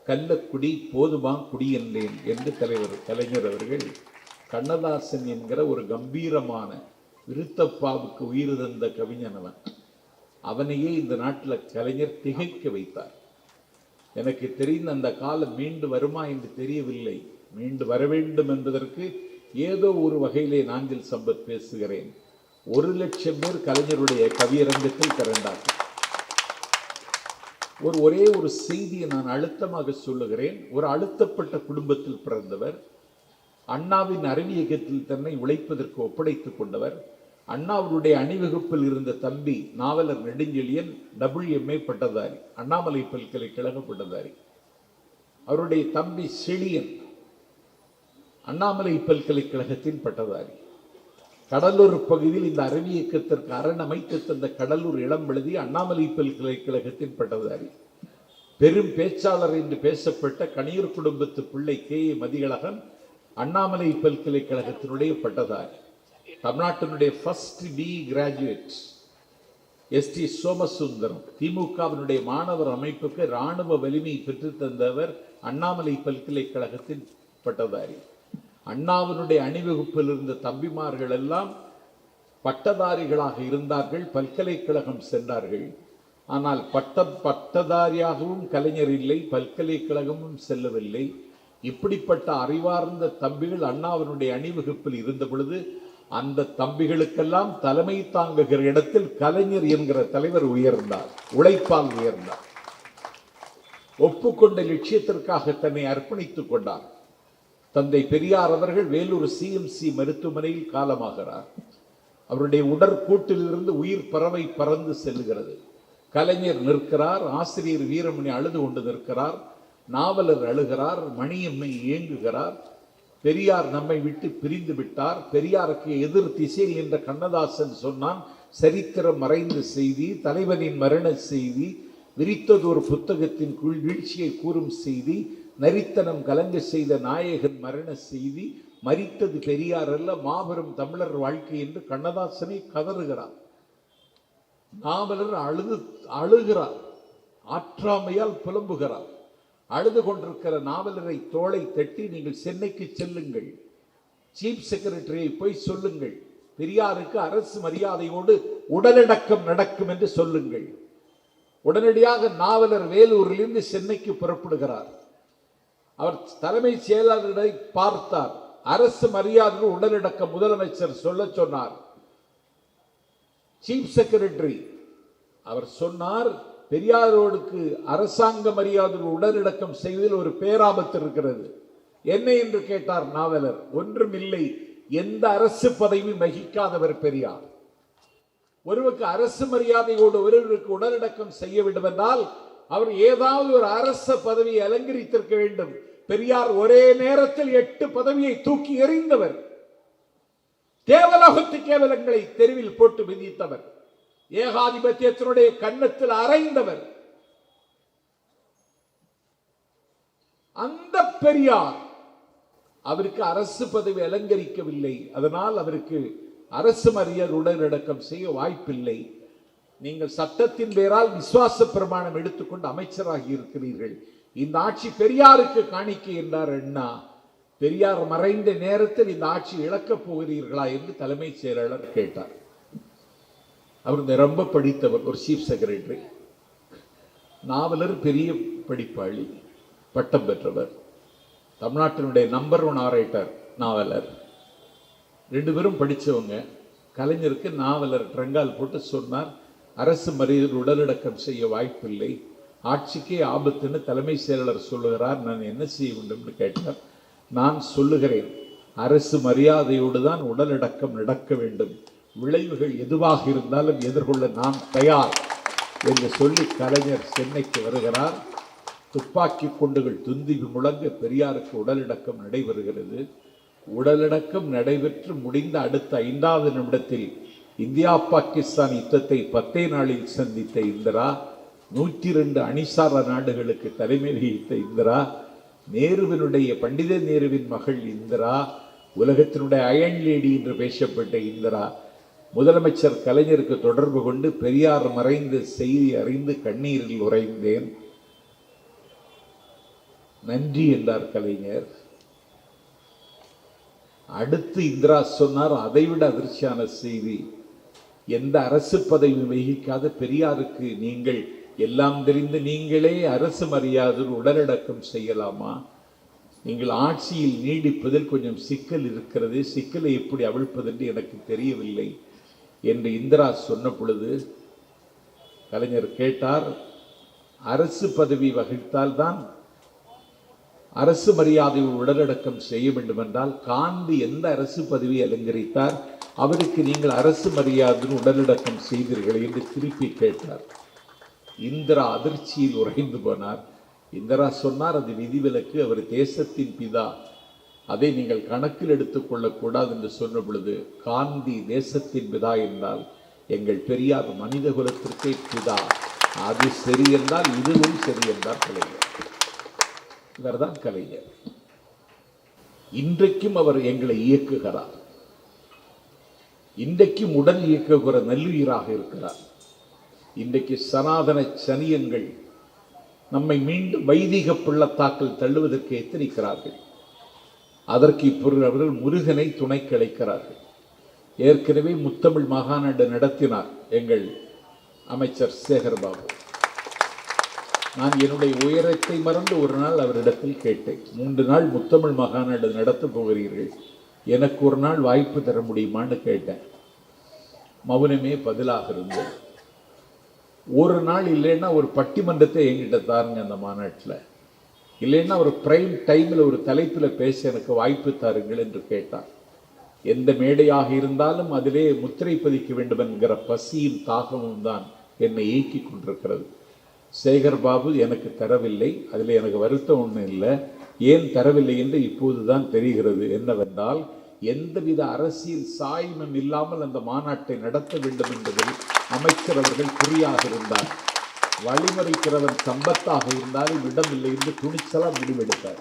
கள்ளக்குடி போதுமா குடி என்றேன் என்று கலைஞர் அவர்கள் கண்ணதாசன் என்கிற ஒரு கம்பீரமான விருத்தப்பாவுக்கு உயிர் தந்த கவிஞன் அவனையே இந்த நாட்டில் கலைஞர் திகைக்க வைத்தார். எனக்கு தெரிந்த அந்த காலம் மீண்டு வருமா என்று தெரியவில்லை. மீண்டு வர வேண்டும் என்பதற்கு ஏதோ ஒரு வகையிலே நாஞ்சில் சம்பத் பேசுகிறேன். 1,00,000 பேர் கலைஞருடைய கவியரங்கத்தில் திரண்டார்கள். ஒரே ஒரு செய்தியை நான் அழுத்தமாக சொல்லுகிறேன். ஒரு அழுத்தப்பட்ட குடும்பத்தில் பிறந்தவர், அண்ணாவின் அறிவியகத்தில் தன்னை உழைப்பதற்கு ஒப்படைத்துக் கொண்டவர். அண்ணாவுடைய அணிவகுப்பில் இருந்த தம்பி நாவலர் நெடுஞ்செழியன் WMA பட்டதாரி, அண்ணாமலை பல்கலைக்கழக பட்டதாரி. அவருடைய தம்பி செழியன் அண்ணாமலை பல்கலைக்கழகத்தின் பட்டதாரி. கடலூர் பகுதியில் இந்த அறிவியக்கத்திற்கு அரண் அமைத்து தந்த கடலூர் இளம்பழுதி அண்ணாமலை பல்கலைக்கழகத்தின் பட்டதாரி. பெரும் பேச்சாளர் என்று பேசப்பட்ட கணியர் குடும்பத்து பிள்ளை KA மதியழகன் அண்ணாமலை பல்கலைக்கழகத்தினுடைய பட்டதாரி. தமிழ்நாட்டினுடைய first BE graduate ST Somasundaram திமுகவினுடைய மாணவர் அமைப்புக்கு இராணுவ வலிமை பெற்று தந்தவர் அண்ணாமலை பல்கலைக்கழகத்தின் பட்டதாரி. அண்ணாவினுடைய அணிவகுப்பில் இருந்த தம்பிமார்கள் எல்லாம் பட்டதாரிகளாக இருந்தார்கள், பல்கலைக்கழகம் சென்றார்கள். ஆனால் பட்டதாரியாகவும் கலைஞர் இல்லை, பல்கலைக்கழகமும் செல்லவில்லை. இப்படிப்பட்ட அறிவார்ந்த தம்பிகள் அண்ணாவினுடைய அணிவகுப்பில் இருந்த பொழுது அந்த தம்பிகளுக்கெல்லாம் தலைமை தாங்குகிற இடத்தில் கலைஞர் என்கிற தலைவர் உயர்ந்தார், உழைப்பால் உயர்ந்தார். ஒப்புக்கொண்ட லட்சியத்திற்காக தன்னை அர்ப்பணித்துக் கொண்டார். தந்தை பெரியார் அவர்கள் வேலூர் சிஎம்சி மருத்துவமனையில் காலமாகிறார். அவருடைய உடற்கூட்டிலிருந்து உயிர் பறவை பறந்து செல்லுகிறது. கலைஞர் நிற்கிறார், ஆசிரியர் வீரமணி அழுது கொண்டு நிற்கிறார், நாவலர் அழுகிறார், மணியம்மை இயங்குகிறார். பெரியார் நம்மை விட்டு பிரிந்து விட்டார். பெரியாருக்கு எதிர் திசையில் என்ற கண்ணதாசன் சொன்னான், சரித்திரம் மறைந்த செய்தி, தலைவனின் மரண செய்தி, விரித்தது ஒரு புத்தகத்தின் வீழ்ச்சியை கூறும் செய்தி, நரித்தனம் கலங்க செய்த நாயகன் மரண செய்தி, மரித்தது பெரியார் அல்ல மாபெரும் தமிழர் வாழ்க்கை என்று கண்ணதாசனை கதறுகிறார். நாவலர் அழுகிறார், ஆற்றாமையால் புலம்புகிறார். அழுது கொண்டிருக்கிற நாவலரை தோளை தட்டி, நீங்கள் சென்னைக்கு செல்லுங்கள், சீஃப் செக்ரட்டரியை போய் சொல்லுங்கள், பெரியாருக்கு அரசு மரியாதையோடு உடலடக்கம் நடக்கும் என்று சொல்லுங்கள். உடனடியாக நாவலர் வேலூரிலிருந்து சென்னைக்கு புறப்படுகிறார். அவர் தலைமை செயலாளரை பார்த்தார். அரசு மரியாதையோடு உடலடக்கம் முதலமைச்சர் சொல்ல சொன்னார். சீஃப் செக்ரட்டரி அவர் சொன்னார், பெரியாரோடுக்கு அரசாங்க மரியாதை உடலடக்கம் செய்வதில் ஒரு பேராபத்து இருக்கிறது. என்ன என்று கேட்டார் நாவலர். ஒன்றும் இல்லை, எந்த அரசு பதவியும் வகிக்காதவர் பெரியார். ஒருவருக்கு அரசு மரியாதையோடு ஒருவருக்கு உடலடக்கம் செய்ய வேண்டும் என்றால் அவர் ஏதாவது ஒரு அரசு பதவியை அலங்கரித்திருக்க வேண்டும். பெரியார் ஒரே நேரத்தில் 8 பதவியை தூக்கி எறிந்தவர். கேவலகத்து கேவலங்களை தெருவில் போட்டு விதித்தவர். ஏகாதிபத்தியத்தினுடைய கன்னத்தில் அறைந்தவர். அந்த பெரியார் அவருக்கு அரசு பதவி அலங்கரிக்கவில்லை. அதனால் அவருக்கு அரசு மரியாதை உடலடக்கம் செய்ய வாய்ப்பில்லை. நீங்கள் சட்டத்தின் பேரால் விசுவாச பிரமாணம் எடுத்துக்கொண்டு அமைச்சராகி இருக்கிறீர்கள். இந்த ஆட்சி பெரியாருக்கு காணிக்கை என்றார் அண்ணா. பெரியார் மறைந்த நேரத்தில் இந்த ஆட்சி இழக்கப் போகிறீர்களா என்று தலைமை செயலாளர் கேட்டார். அவர் ரொம்ப படித்தவர், ஒரு சீஃப் செக்ரட்டரி. நாவலர் பெரிய படிப்பாளி, பட்டம் பெற்றவர், தமிழ்நாட்டினுடைய நம்பர் 1 ஆரைட்டர் நாவலர். 2 பேரும் படித்தவங்க. கலைஞருக்கு நாவலர் ட்ரங்கால் போட்டு சொன்னார், அரசு மரியாதை உடலடக்கம் செய்ய வாய்ப்பில்லை, ஆட்சிக்கே ஆபத்துன்னு தலைமை செயலாளர் சொல்லுகிறார், நான் என்ன செய்ய வேண்டும் கேட்டார். நான் சொல்லுகிறேன், அரசு மரியாதையோடு தான் உடலடக்கம் நடக்க வேண்டும், விளைவுகள் எதுவாக இருந்தாலும் எதிர்கொள்ள நாம் தயார் என்று சொல்லி கலைஞர் சென்னைக்கு வருகிறார். துப்பாக்கி குண்டுகள் துந்தி முழங்க பெரியாருக்கு உடலடக்கம் நடைபெறுகிறது. உடலடக்கம் நடைபெற்று முடிந்த அடுத்த 5வது நிமிடத்தில் இந்தியா பாகிஸ்தான் யுத்தத்தை 10 நாளில் சந்தித்த இந்திரா, 102 அணிசார நாடுகளுக்கு தலைமை வகித்த இந்திரா, நேருவினுடைய பண்டித நேருவின் மகள் இந்திரா, உலகத்தினுடைய அயன் லேடி என்று பேசப்பட்ட இந்திரா, முதலமைச்சர் கலைஞருக்கு தொடர்பு கொண்டு பெரியார் மறைந்த செய்தி அறிந்து கண்ணீரில் உறைந்தேன், நன்றி என்றார் கலைஞர். அடுத்து இந்திரா சொன்னார், அதைவிட அதிர்ச்சியான செய்தி, எந்த அரசு பதவி வகிக்காத பெரியாருக்கு நீங்கள் எல்லாம் தெரிந்து நீங்களே அரசு மரியாதை உடலடக்கம் செய்யலாமா? நீங்கள் ஆட்சியில் நீடிப்பதில் கொஞ்சம் சிக்கல் இருக்கிறது, சிக்கலை எப்படி அவிழ்ப்பதென்று எனக்கு தெரியவில்லை என்று இந்திரா சொன்ன பொழுது கலைஞர் கேட்டார், அரசு பதவி வகித்தால்தான் அரசு மரியாதை உடலடக்கம் செய்ய வேண்டும் என்றால் காந்தி எந்த அரசு பதவி அலங்கரித்தார், அவருக்கு நீங்கள் அரசு மரியாதை உடலடக்கம் செய்தீர்கள் என்று திருப்பி கேட்டார். இந்திரா அதிர்ச்சியில் உறைந்து போனார். இந்திரா சொன்னார், அது விதிவிலக்கு, அவர் தேசத்தின் பிதா, அதை நீங்கள் கணக்கில் எடுத்துக்கொள்ளக்கூடாது என்று சொன்ன பொழுது, காந்தி தேசத்தின் பிதா என்றால் எங்கள் பெரியார் மனித குலத்திற்கே பிதா, அது சரி என்றால் இதுவும் சரி என்றார் கலைஞர். இவர்தான் கலைஞர். இன்றைக்கும் அவர் எங்களை இயக்குகிறார். இன்றைக்கும் உடல் இயக்குகிற நல்லுயிராக இருக்கிறார். இன்றைக்கு சனாதன சனியன்கள் நம்மை மீண்டும் வைதிக பள்ளத்தாக்கில் தள்ளுவதற்கு எத்தனிக்கிறார்கள். அதற்கு இப்பொழுது அவர்கள் முருகனை துணைக்கு அழைக்கிறார்கள். ஏற்கனவே முத்தமிழ் மாகாநாடு நடத்தினார் எங்கள் அமைச்சர் சேகர்பாபு. நான் என்னுடைய உயரத்தை மறந்து ஒரு நாள் அவரிடத்தில் கேட்டேன், 3 நாள் முத்தமிழ் மாகாநாடு நடத்தப் போகிறீர்கள், எனக்கு ஒரு நாள் வாய்ப்பு தர முடியுமான்னு கேட்டேன். மௌனமே பதிலாக இருந்தது. ஒரு நாள் இல்லைன்னா ஒரு பட்டிமன்றத்தை என்கிட்ட தாருங்க அந்த மாநாட்டில், இல்லைன்னா ஒரு பிரைம் டைமில் ஒரு தலைப்பில் பேச எனக்கு வாய்ப்பு தாருங்கள் என்று கேட்டார். எந்த மேடையாக இருந்தாலும் அதிலே முத்திரை பதிக்க வேண்டும் என்கிற பசியும் தாகமும் தான் என்னை இயக்கி கொண்டிருக்கிறது. சேகர் பாபு எனக்கு தரவில்லை, அதில் எனக்கு வருத்தம் ஒன்றும் இல்லை. ஏன் தரவில்லை என்று இப்போது தான் தெரிகிறது. என்னவென்றால், எந்தவித அரசியல் சாய்வும் இல்லாமல் அந்த மாநாட்டை நடத்த வேண்டும் என்பதில் அமைச்சர் அவர்கள் குறியாக இருந்தார். வழிமறைக்கிறவன் சம்பத்தாக இருந்தாலும் இடமில்லை என்று துணிச்சலாக முடிவெடுத்தார்.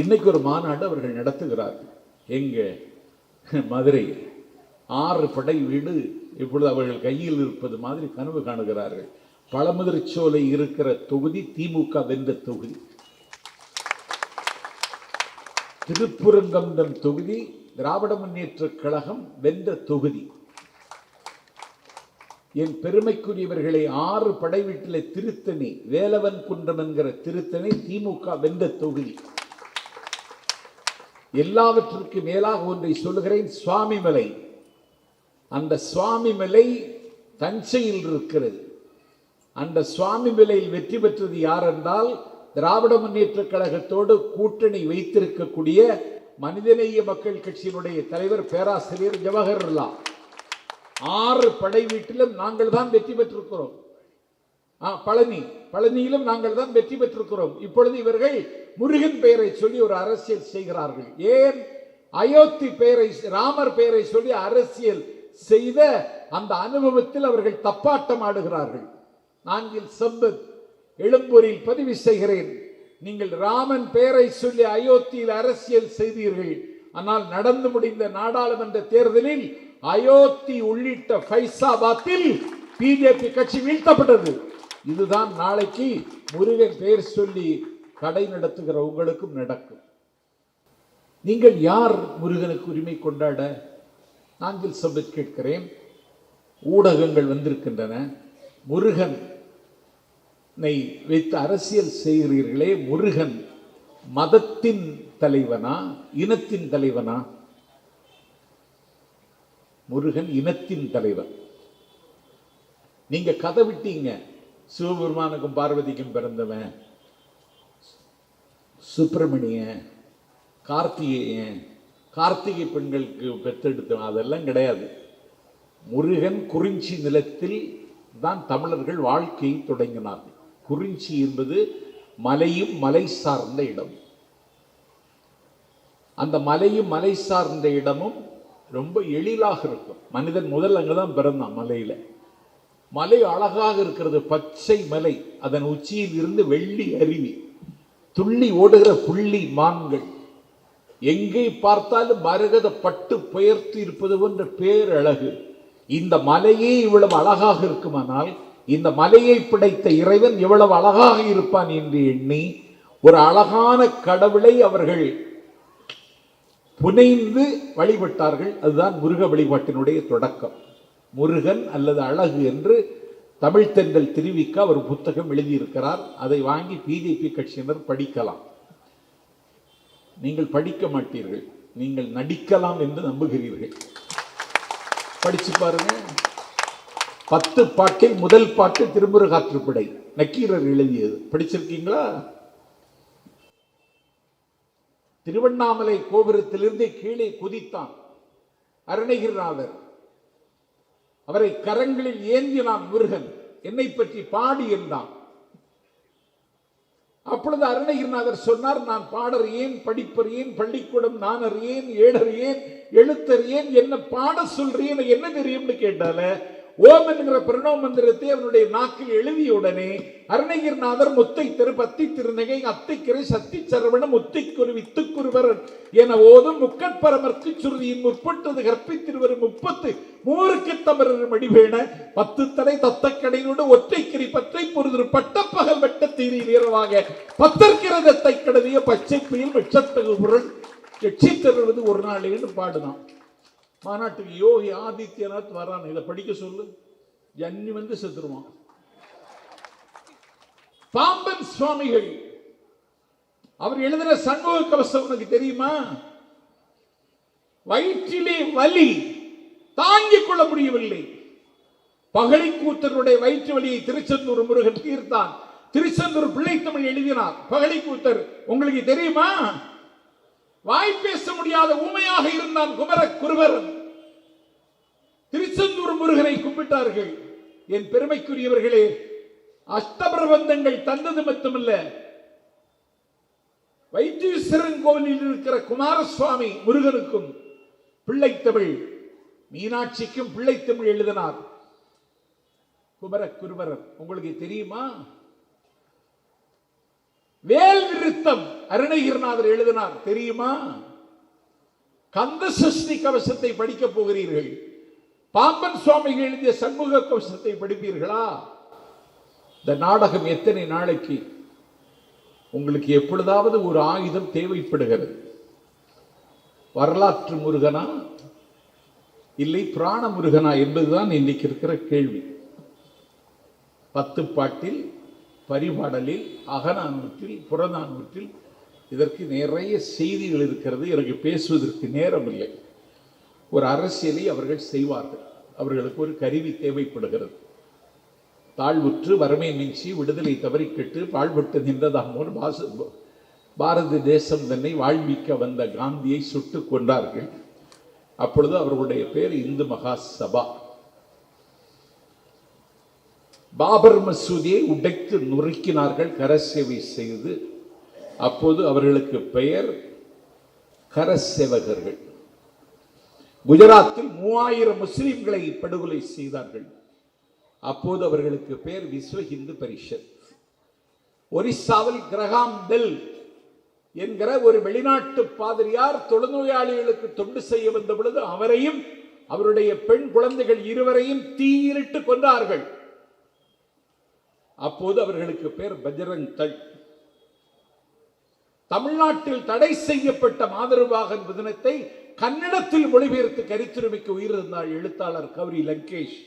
இன்னைக்கு ஒரு மாநாடு அவர்கள் நடத்துகிறார்கள். எங்க மதுரை 6 படை வீடு இப்பொழுது அவர்கள் கையில் இருப்பது மாதிரி கனவு காணுகிறார்கள். பழமுதிர்ச்சோலை இருக்கிற தொகுதி திமுக வென்ற தொகுதி. திருப்புரங்கம்பம் தொகுதி திராவிட முன்னேற்ற கழகம் வென்ற தொகுதி. என் பெருமைக்குரியவர்களை 6 படை வீட்டில் திருத்தணி வேலவன் குன்றம் என்கிற திருத்தணி திமுக வென்ற தொகுதி. எல்லாவற்றிற்கு மேலாக ஒன்றை சொல்லுகிறேன், சுவாமிமலை. அந்த சுவாமிமலை தஞ்சையில் இருக்கிறது. அந்த சுவாமிமலையில் வெற்றி பெற்றது யார் என்றால், திராவிட முன்னேற்ற கழகத்தோடு கூட்டணி வைத்திருக்கக்கூடிய மனிதநேய மக்கள் கட்சியினுடைய தலைவர் பேராசிரியர் ஜவஹர்லா. 6 படை வீட்டிலும் நாங்கள் தான் வெற்றி பெற்றிருக்கிறோம். பழனியிலும் நாங்கள் தான் வெற்றி பெற்றிருக்கிறோம். இப்பொழுது இவர்கள் முருகன் பெயரை சொல்லி ஒரு அரசியல் செய்கிறார்கள். ஏன்? அயோத்தி பெயரை, ராமர் பெயரை சொல்லி அரசியல் செய்த அந்த அனுபவத்தில் அவர்கள் தப்பாட்டம் ஆடுகிறார்கள். நான்கில் சம்பத் எழும்பூரில் பதிவு செய்கிறேன். நீங்கள் ராமன் பெயரை சொல்லி அயோத்தியில் அரசியல் செய்தீர்கள். ஆனால் நடந்து முடிந்த நாடாளுமன்ற தேர்தலில் அயோத்தி உள்ளிட்ட ஃபைசாபாத்தில் பிஜேபி கட்சி வீழ்த்தப்பட்டது. இதுதான் நாளைக்கு முருகன் பெயர் சொல்லி கடை நடத்துகிற உங்களுக்கும் நடக்கும். நீங்கள் யார் முருகனுக்கு உரிமை கொண்டாட? நான்கில் சம்பத் கேட்கிறேன். ஊடகங்கள் வந்திருக்கின்றன. முருகன் வைத்து அரசியல் செய்கிறீர்களே, முருகன் மதத்தின் தலைவனா இனத்தின் தலைவனா? முருகன் இனத்தின் தலைவன். நீங்க கதை விட்டீங்க. சிவபெருமானுக்கும் பார்வதிக்கும் பிறந்தவன், சுப்பிரமணியன், கார்த்திகேயன், கார்த்திகை பெண்களுக்கு பெற்றெடுத்தவன், அதெல்லாம் கிடையாது. முருகன் குறிஞ்சி நிலத்தில் தான் தமிழர்கள் வாழ்க்கையை தொடங்கினார்கள். குறிஞ்சி என்பது மலையும் மலை சார்ந்த இடம். அந்த மலையும் மலை சார்ந்த இடமும் ரொம்ப எழிலாக இருக்கும். மனிதன் முதல் அங்கதான் பிறந்தான், மலையில. மலை அழகாக இருக்கிறது, பச்சை மலை. அதன் உச்சியில் இருந்து வெள்ளி அருவி, துள்ளி ஓடுகிற புள்ளி மான்கள், எங்கே பார்த்தாலும் மரகத பட்டு பெயர்த்து இருப்பது போன்ற பேரழகு. இந்த மலையே இவ்வளவு அழகாக இருக்குமானால் இந்த மலையை படைத்த இறைவன் எவ்வளவு அழகாக இருப்பான் என்று எண்ணி ஒரு அழகான கடவுளை அவர்கள் புனைந்து வழிபட்டார்கள். அதுதான் முருக வழிபாட்டினுடைய தொடக்கம். முருகன் அல்லது அழகு என்று தமிழ்த்தென்றல் திருவிக்க அவர் புத்தகம் எழுதியிருக்கிறார். அதை வாங்கி பிஜேபி கட்சியினர் படிக்கலாம். நீங்கள் படிக்க மாட்டீர்கள், நீங்கள் நடிக்கலாம் என்று நம்புகிறீர்கள். படிச்சு பாருங்க. 10 பாட்டில் முதல் பாட்டு திருமுருகாற்றுப்படை, நக்கீரர் எழுதியது. படிச்சிருக்கீங்களா? திருவண்ணாமலை கோபுரத்திலிருந்து கீழே குதித்தான் அருணகிரிநாதர். அவரை கரங்களில் ஏந்தினான் முருகன். என்னை பற்றி பாடி என்றான். அப்பொழுது அருணகிரிநாதர் சொன்னார், நான் பாடர் ஏன், படிப்பர் ஏன், பள்ளிக்கூடம் நானர் ஏன், ஏடர் ஏன், எழுத்தர் ஏன், என்ன பாட சொல்றேன், என்ன தெரியும்னு கேட்டால ஓம் என்கிற பிரணவ மந்திரத்தை அவனுடைய நாக்கில் எழுதிய உடனே அருணகிரிநாதர் முத்தை திரு பத்தி திருநகை அத்தைக்கிறை சத்தி சரவணம் முத்தைக்குரு வித்துக்குருவரன் என ஓதும் முக்கட்பரமர்க்கு சுருதியின் முற்பட்டது கற்பித்திருவரும் 30 மூருக்கு தமரர் மடிவேண 10 தலை தத்தக்கடையோடு ஒற்றைக்கிரி பற்றை பொருது பட்டப்பகல் வெட்ட தீரில் இரவாக பத்தற்கிறதத்தை கடவிய பச்சை புயல் வெச்சத்தகு பொருள் எச்சி தருவது ஒரு நாளேன்னு பாடுதான். மாநாட்டுக்கு யோகி ஆதித்யநாத் வரான். இதை படிக்க சொல்லு, ஜன்னி வந்து செத்துருவான். பாம்பன் சுவாமிகள் அவர் எழுதின சண்முக கவசம் உனக்கு தெரியுமா? வயிற்றிலே வலி தாங்கிக் கொள்ள முடியவில்லை. பகழிக்கூத்தருடைய வயிற்று வலியை திருச்செந்தூர் முருகன் தீர்த்தான். திருச்செந்தூர் பிள்ளைத்தமிழ் எழுதினார். பகழிக்கூத்தர் உங்களுக்கு தெரியுமா? வாய் பேச முடியாத ஊமையாக இருந்தான் குமரகுருபரன். திருச்செந்தூர் முருகனை கும்பிட்டார்கள். என் பெருமைக்குரியவர்களே, அஷ்டபிரபந்தங்கள் தந்தது மட்டுமல்ல, வைத்தீஸ்வரன் கோவிலில் இருக்கிற குமாரசுவாமி முருகனுக்கும் பிள்ளைத்தமிழ், மீனாட்சிக்கும் பிள்ளைத்தமிழ் எழுதினார் குமரகுருபரன். உங்களுக்கு தெரியுமா? வேல் நிறுத்தம் அருணகிரிநாதர் எழுதினார் தெரியுமா? கந்த சஷ்டி கவசத்தை படிக்க போகிறீர்கள். பாம்பன் சுவாமிகள் எழுதிய சண்முக கவசத்தை படிப்பீர்களா? இந்த நாடகம் எத்தனை நாளைக்கு? உங்களுக்கு எப்பொழுதாவது ஒரு ஆயுதம் தேவைப்படுகிறது. வரலாற்று முருகனா இல்லை பிராண முருகனா என்பதுதான் இன்னைக்கு இருக்கிற கேள்வி. 10 பாட்டில், பரிபாடலில், அகநானூற்றில், புறநானூற்றில் இதற்கு நிறைய செய்திகள் இருக்கிறது. எனக்கு பேசுவதற்கு நேரம் இல்லை. ஒரு அரசியலை அவர்கள் செய்வார்கள். அவர்களுக்கு ஒரு கருவி தேவைப்படுகிறது. தாழ்வுற்று வறுமை மிஞ்சி விடுதலை தவறிக்கெட்டு பாழ்பட்டு நின்றதாமோர் பாரத தேசம் தன்னை வாழ்விக்க வந்த காந்தியை சுட்டுக் கொண்டார்கள். அப்பொழுது அவர்களுடைய பேர் இந்து மகா சபா. பாபர் மசூதியை உடைத்து நொறுக்கினார்கள் கரசேவை செய்து. அப்போது அவர்களுக்கு பெயர் கரசேவகர்கள். குஜராத்தில் 3000 முஸ்லிம்களை படுகொலை செய்தார்கள். அப்போது அவர்களுக்கு பெயர் விஸ்வ இந்து பரிஷத். ஒரிசாவில் கிரகாம் பெல் என்கிற ஒரு வெளிநாட்டு பாதிரியார் தொழுநோயாளிகளுக்கு தொண்டு செய்ய வந்த பொழுது அவரையும் அவருடைய பெண் குழந்தைகள் இருவரையும் தீயிலிட்டு கொன்றார்கள். அப்போது அவர்களுக்கு பெயர் பஜ்ரங் தள். தமிழ்நாட்டில் தடை செய்யப்பட்ட மாதருபாகன் தினத்தை கன்னடத்தில் மொழிபெயர்த்து கருத்துரிமைக்கு உயிரிழந்தாள் எழுத்தாளர் கௌரி லங்கேஷ்.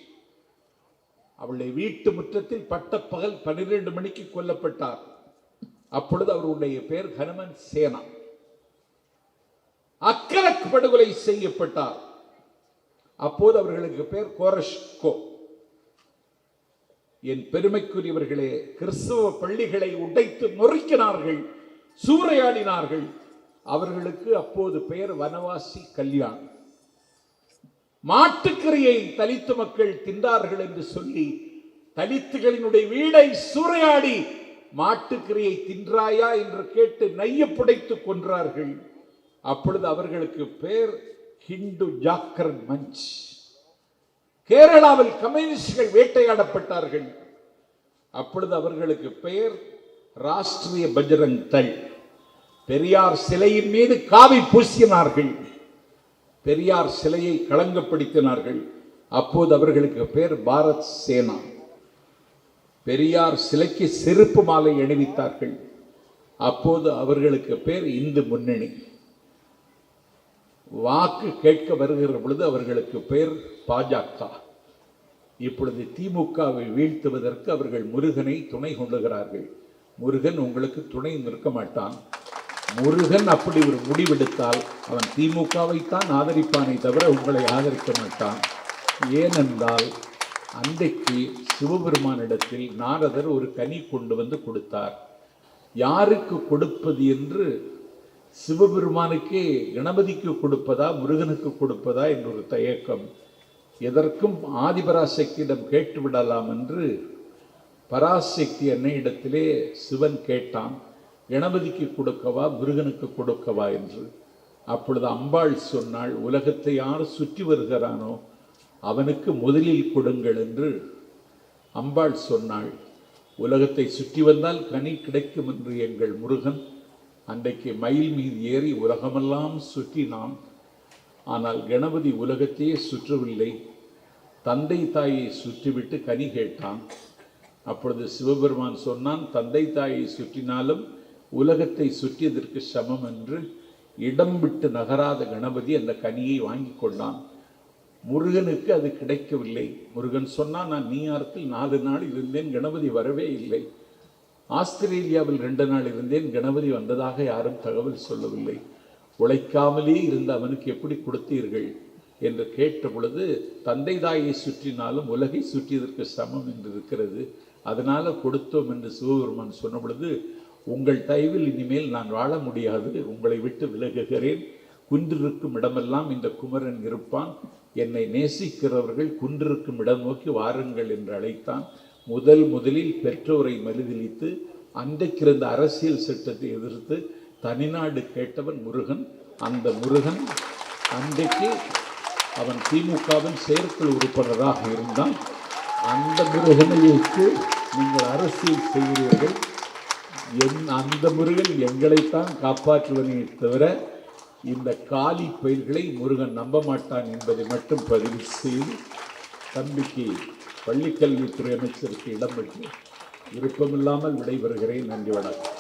அவளுடைய வீட்டு முற்றத்தில் பட்டப்பகல் 12 மணிக்கு கொல்லப்பட்டார். அப்பொழுது அவருடைய பெயர் ஹனுமன் சேனா. அக்கலக் படுகொலை செய்யப்பட்டார். அப்போது அவர்களுக்கு பெயர் கோரஷ்கோ. என் பெருமைக்குரியவர்களே, கிறிஸ்தவ பள்ளிகளை உடைத்து நொறுக்கினார்கள், சூறையாடினார்கள். அவர்களுக்கு அப்போது பெயர் வனவாசி கல்யாண். மாட்டுக்கறியை தலித்து மக்கள் தின்றார்கள் என்று சொல்லி தலித்துகளினுடைய வீடை சூறையாடி மாட்டுக்கறியை தின்றாயா என்று கேட்டு நைய புடைத்து கொன்றார்கள். அப்பொழுது அவர்களுக்கு பெயர் ஹிந்து ஜாக்கரன் மஞ்ச். கேரளாவில் கம்யூனிஸ்டுகள் வேட்டையாடப்பட்டார்கள். அப்பொழுது அவர்களுக்கு பெயர் ராஷ்டிரிய பஜ்ரங் தள். பெரியார் சிலையின் மீது காவி பூசினார்கள். பெரியார் சிலையை களங்கப்படுத்தினார்கள். அப்போது அவர்களுக்கு பெயர் பாரத் சேனா. பெரியார் சிலைக்கு செருப்பு மாலை அணிவித்தார்கள். அப்போது அவர்களுக்கு பெயர் இந்து முன்னணி. வாக்கு கேட்க வருகிற பொழுது அவர்களுக்கு பெயர் பாஜக. இப்பொழுது திமுகவை வீழ்த்துவதற்கு அவர்கள் முருகனை துணை கொள்ளுகிறார்கள். முருகன் உங்களுக்கு துணை நிற்க மாட்டான். முருகன் அப்படி ஒரு முடிவெடுத்தால் அவன் திமுகவைத்தான் ஆதரிப்பானை தவிர உங்களை ஆதரிக்க மாட்டான். ஏனென்றால் அன்றைக்கு சிவபெருமானிடத்தில் நாரதர் ஒரு கனி கொண்டு வந்து கொடுத்தார். யாருக்கு கொடுப்பது என்று சிவபெருமானுக்கே கணபதிக்கு கொடுப்பதா முருகனுக்கு கொடுப்பதா என்ற ஒரு தயக்கம். எதற்கும் ஆதிபராசக்தியிடம் கேட்டுவிடலாம் என்று பராசக்தி அன்னையிடத்திலே சிவன் கேட்டான், கணபதிக்கு கொடுக்கவா முருகனுக்கு கொடுக்கவா என்று. அப்பொழுது அம்பாள் சொன்னாள், உலகத்தை யார் சுற்றி வருகிறானோ அவனுக்கு முதலில் கொடுங்கள் என்று அம்பாள் சொன்னாள். உலகத்தை சுற்றி வந்தால் கனி கிடைக்கும் என்று எங்கள் முருகன் அன்றைக்கு மயில் மீது ஏறி உலகமெல்லாம் சுற்றினான். ஆனால் கணபதி உலகத்தையே சுற்றவில்லை, தந்தை தாயை சுற்றிவிட்டு கனி கேட்டான். அப்பொழுது சிவபெருமான் சொன்னான், தந்தை தாயை சுற்றினாலும் உலகத்தை சுற்றியதற்கு சமம் என்று. இடம் விட்டு நகராத கணபதி அந்த கனியை வாங்கி கொண்டான். முருகனுக்கு அது கிடைக்கவில்லை. முருகன் சொன்னான், நான் நியூயார்க்கில் 4 நாள் இருந்தேன், கணபதி வரவே இல்லை. ஆஸ்திரேலியாவில் 2 நாள் இருந்தேன், கணபதி வந்ததாக யாரும் தகவல் சொல்லவில்லை. உழைக்காமலே இருந்த அவனுக்கு எப்படி கொடுத்தீர்கள் என்று கேட்ட பொழுது, தந்தை தாயை சுற்றினாலும் உலகை சுற்றியதற்கு சமம் என்று இருக்கிறது, அதனால கொடுத்தோம் என்று சிவபெருமான் சொன்ன பொழுது, உங்கள் தயவில் இனிமேல் நான் வாழ முடியாது, உங்களை விட்டு விலகுகிறேன், குன்றிருக்கும் இடமெல்லாம் இந்த குமரன் இருப்பான், என்னை நேசிக்கிறவர்கள் குன்றிருக்கும் இடம் நோக்கி வாருங்கள் என்று அழைத்தான். முதலில் பெற்றோரை மறுதலித்து அன்றைக்கிருந்த அரசியல் சட்டத்தை எதிர்த்து தனிநாடு கேட்டவன் முருகன். அந்த முருகன் அன்றைக்கு அவன் திமுகவின் செயற்குழு உறுப்பினராக இருந்தான். அந்த முருகனை வைத்து நீங்கள் அரசியல் செய்கிறீர்கள். அந்த முருகன் எங்களைத்தான் காப்பாற்றுவதை தவிர இந்த காலி பயிர்களை முருகன் நம்ப மாட்டான் என்பதை மட்டும் பதிவு செய்து தம்பிக்கு பள்ளிக்கல்வித்துறை அமைச்சருக்கு இடம் பெற்று விருப்பமில்லாமல் விடைபெறுகிறேன். நன்றி, வணக்கம்.